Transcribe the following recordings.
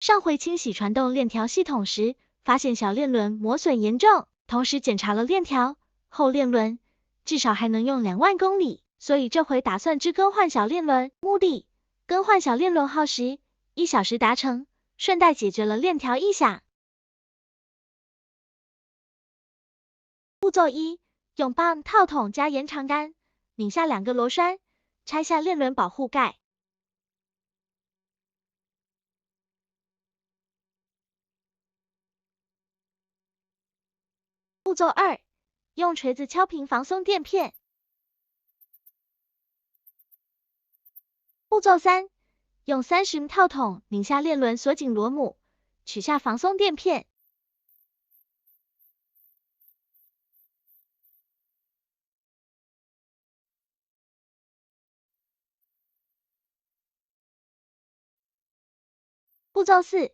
上回清洗传动链条系统时，发现小链轮磨损严重，同时检查了链条，后链轮至少还能用2万公里，所以这回打算更换小链轮。目的：更换小链轮耗时1小时达成，顺带解决了链条异响。步骤1：用棒套筒加延长杆，拧下2个螺栓，拆下链轮保护盖。步骤2：用锤子敲平防松垫片。步骤3：用30mm 套筒拧下链轮锁紧螺母，取下防松垫片。步骤4：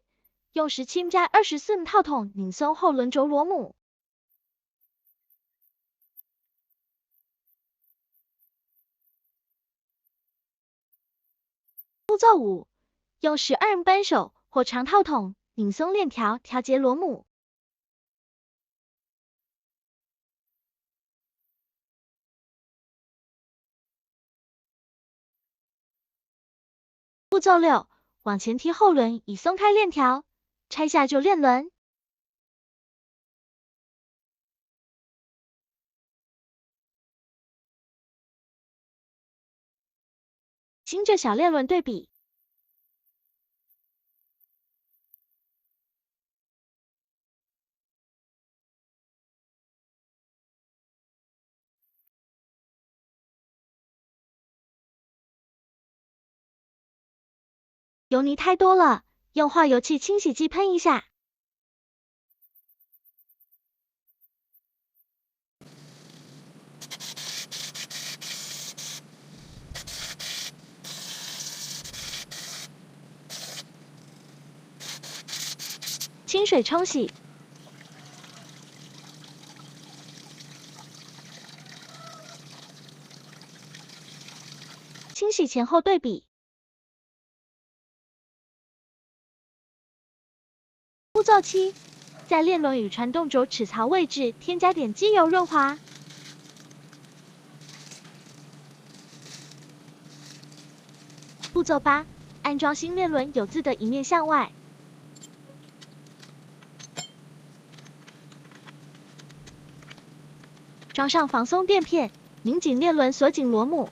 用17mm 加24mm 套筒拧松后轮轴螺母。步骤5：用12mm 扳手或长套筒拧松链条，调节螺母。步骤6：往前踢后轮以松开链条，拆下旧链轮。新旧小链轮对比。油泥太多了，用化油器清洗剂喷一下。清水冲洗。清洗前后对比。步骤7：在链轮与传动轴齿槽位置添加点机油润滑。步骤8：安装新链轮有字的一面向外。装上防松垫片，拧紧链轮，锁紧螺母。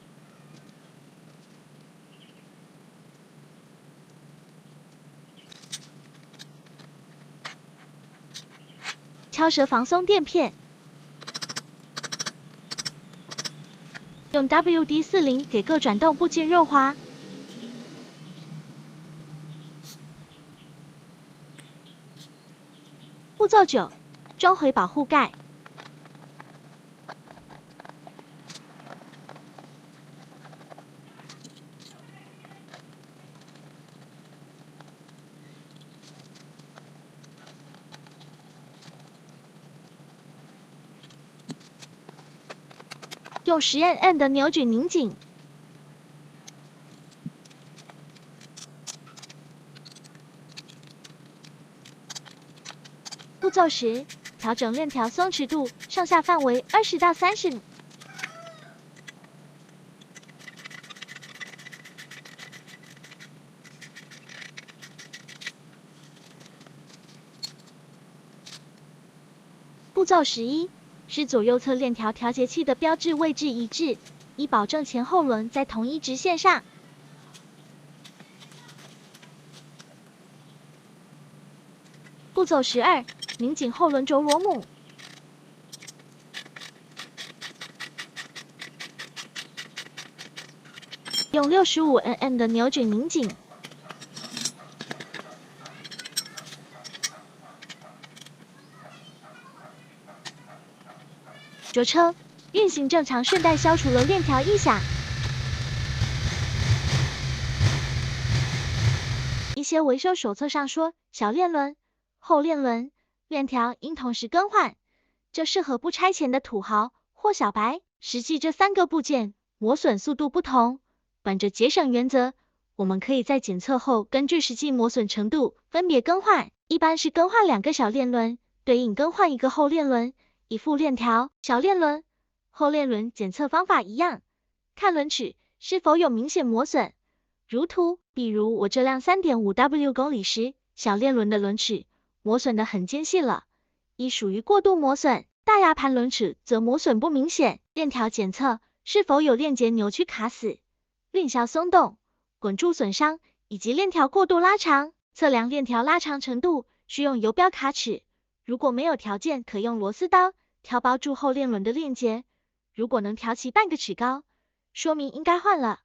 敲折防松垫片，用 WD-40给各转动部件润滑。步骤9：装回保护盖。用10mm 的扭矩拧紧。步骤10：调整链条松弛度，上下范围20到30。步骤11：使左右侧链条调节器的标志位置一致，以保证前后轮在同一直线上。步骤12：拧紧后轮轴螺母。用65mm 的扭矩拧紧。着车运行正常，顺带消除了链条异响。一些维修手册上说，小链轮、后链轮、链条应同时更换，这适合不差钱的土豪或小白。实际这3个部件磨损速度不同，本着节省原则，我们可以在检测后根据实际磨损程度分别更换，一般是更换2个小链轮，对应更换1个后链轮，以副链条。小链轮、后链轮检测方法一样，看轮齿是否有明显磨损，如图，比如我这辆 3.5W 公里时，小链轮的轮齿磨损得很尖细了，一属于过度磨损，大牙盘轮齿则磨损不明显。链条检测是否有链结扭曲卡死、链销松动、滚柱损伤，以及链条过度拉长。测量链条拉长程度，需用游标卡尺，如果没有条件，可用螺丝刀挑包住后链轮的链结，如果能挑起半个尺高，说明应该换了。